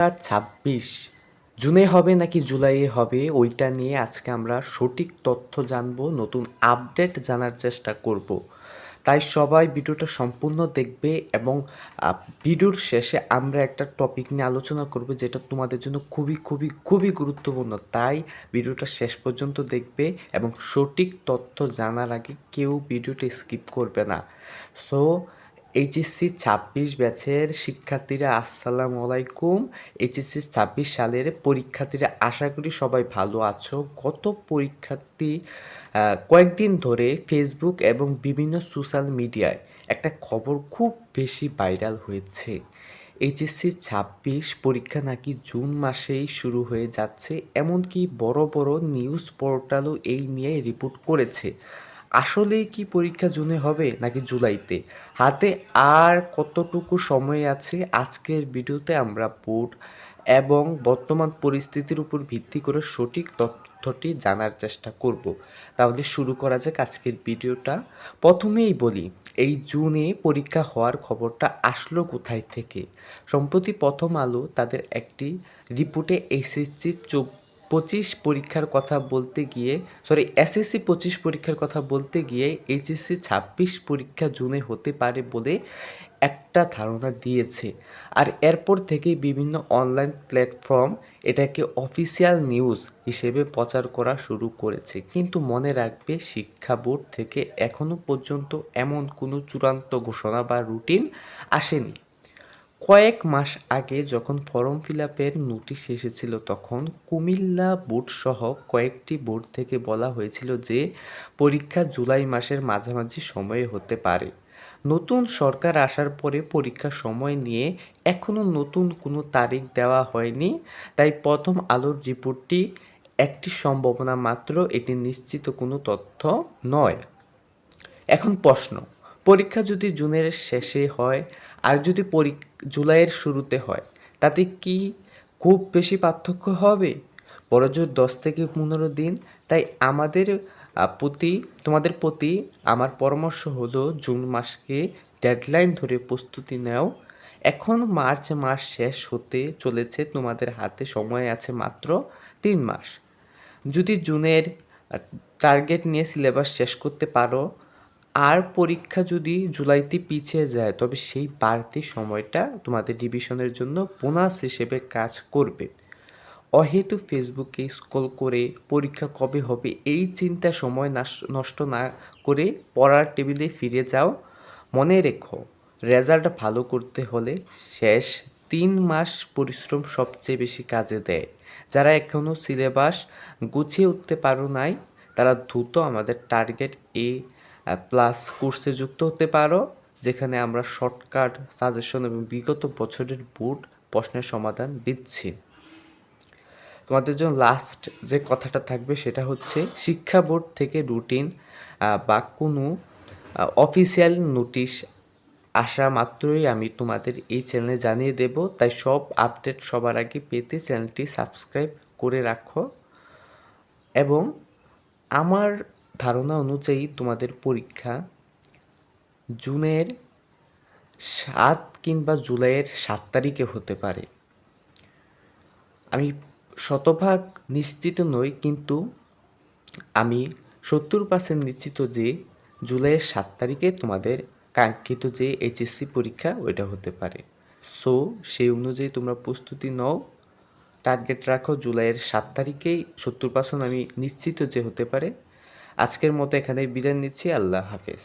২০২৬ জুনে হবে নাকি জুলাইয়ে হবে ওইটা নিয়ে আজকে আমরা সঠিক তথ্য জানবো, নতুন আপডেট জানার চেষ্টা করব। তাই সবাই ভিডিওটা সম্পূর্ণ দেখবে এবং ভিডিওর শেষে আমরা একটা টপিক নিয়ে আলোচনা করব যেটা তোমাদের জন্য খুবই খুবই খুবই গুরুত্বপূর্ণ। তাই ভিডিওটা শেষ পর্যন্ত দেখবে এবং সঠিক তথ্য জানার আগে কেউ ভিডিওটা স্কিপ করবে না। সো এইচএসসি ২৬ ব্যাচের শিক্ষার্থীরা আসসালামু আলাইকুম। এইচএসসি ২৬ সালের পরীক্ষার্থীরা আশা করি সবাই ভালো আছো। গত পরীক্ষার্থী কয়েকদিন ধরে ফেসবুক এবং বিভিন্ন সোশ্যাল মিডিয়ায় একটা খবর খুব বেশি ভাইরাল হয়েছে। এইচএসসি ২৬ পরীক্ষা নাকি জুন মাসেই শুরু হয়ে যাচ্ছে, এমনকি বড় বড় নিউজ পোর্টালও এই নিয়ে রিপোর্ট করেছে। আসলেই কি পরীক্ষা জুনে হবে নাকি জুলাইতে? হাতে আর কতটুকু সময় আছে? আজকের ভিডিওতে আমরা বোর্ড এবং বর্তমান পরিস্থিতির উপর ভিত্তি করে সঠিক তথ্যটি জানার চেষ্টা করব। তাহলে শুরু করা যাক আজকের ভিডিওটা। প্রথমেই বলি, এই জুনে পরীক্ষা হওয়ার খবরটা আসলো কোথায় থেকে? সম্প্রতি প্রথম আলো তাদের একটি রিপোর্টে এসএসসি ২৫ পরীক্ষার কথা বলতে গিয়ে এসএসসি ২৫ পরীক্ষার কথা বলতে গিয়ে এইচএসসি ২৬ পরীক্ষা জুনে হতে পারে বলে একটা ধারণা দিয়েছে। আর এরপর থেকেই বিভিন্ন অনলাইন প্ল্যাটফর্ম এটাকে অফিসিয়াল নিউজ হিসেবে প্রচার করা শুরু করেছে। কিন্তু মনে রাখবে, শিক্ষা বোর্ড থেকে এখনও পর্যন্ত এমন কোনো চূড়ান্ত ঘোষণা বা রুটিন আসেনি। কয়েক মাস আগে যখন ফর্ম ফিল আপের নোটিশ এসেছিল তখন কুমিল্লা বোর্ডসহ কয়েকটি বোর্ড থেকে বলা হয়েছিল যে পরীক্ষা জুলাই মাসের মাঝামাঝি সময়ে হতে পারে। নতুন সরকার আসার পরে পরীক্ষার সময় নিয়ে এখনও নতুন কোনো তারিখ দেওয়া হয়নি। তাই প্রথম আলোর রিপোর্টটি একটি সম্ভাবনা মাত্র, এটি নিশ্চিত কোনো তথ্য নয়। এখন প্রশ্ন, পরীক্ষা যদি জুনের শেষে হয় আর যদি জুলাইয়ের শুরুতে হয়, তাতে কি খুব বেশি পার্থক্য হবে? বড়জোর 10 থেকে 15 দিন। তাই তোমাদের প্রতি আমার পরামর্শ হলো জুন মাসকে ডেডলাইন ধরে প্রস্তুতি নাও। এখন মার্চ মাস শেষ হতে চলেছে, তোমাদের হাতে সময় আছে মাত্র 3 মাস। যদি জুনের টার্গেট নিয়ে সিলেবাস শেষ করতে পারো আর পরীক্ষা যদি জুলাইতে পিছিয়ে যায়, তবে সেই বাড়তি সময়টা তোমাদের রিভিশনের জন্য বোনাস হিসেবে কাজ করবে। অহেতু ফেসবুকে স্ক্রল করে পরীক্ষা কবে হবে এই চিন্তা সময় নষ্ট না করে পড়ার টেবিলে ফিরে যাও। মনে রেখো, রেজাল্ট ভালো করতে হলে শেষ 3 মাস পরিশ্রম সবচেয়ে বেশি কাজে দেয়। যারা এখনও সিলেবাস গুছিয়ে উঠতে পারো নাই, তারা দ্রুত আমাদের টার্গেট প্লাস কোর্সে যুক্ত হতে পারো, যেখানে আমরা শর্টকাট সাজেশন এবং বিগত বছরের বোর্ড প্রশ্নের সমাধান দিচ্ছি। তোমাদের জন্য লাস্ট যে কথাটা থাকবে সেটা হচ্ছে, শিক্ষা বোর্ড থেকে রুটিন বা কোনো অফিসিয়াল নোটিশ আসা মাত্রই আমি তোমাদের এই চ্যানেলে জানিয়ে দেব। তাই সব আপডেট সবার আগে পেতে চ্যানেলটি সাবস্ক্রাইব করে রাখো। এবং আমার ধারণা অনুযায়ী তোমাদের পরীক্ষা জুনের 7 কিংবা জুলাইয়ের 7 তারিখে হতে পারে। আমি শতভাগ নিশ্চিত নই, কিন্তু আমি 70% নিশ্চিত যে জুলাইয়ের 7 তারিখে তোমাদের কাঙ্ক্ষিত যে এইচএসসি পরীক্ষা ওইটা হতে পারে। সো সেই অনুযায়ী তোমরা প্রস্তুতি নাও, টার্গেট রাখো জুলাইয়ের 7 তারিখেই। 70% আমি নিশ্চিত যে হতে পারে। আজকের মতো এখানেই বিদায় নিচ্ছি। আল্লাহ হাফেজ।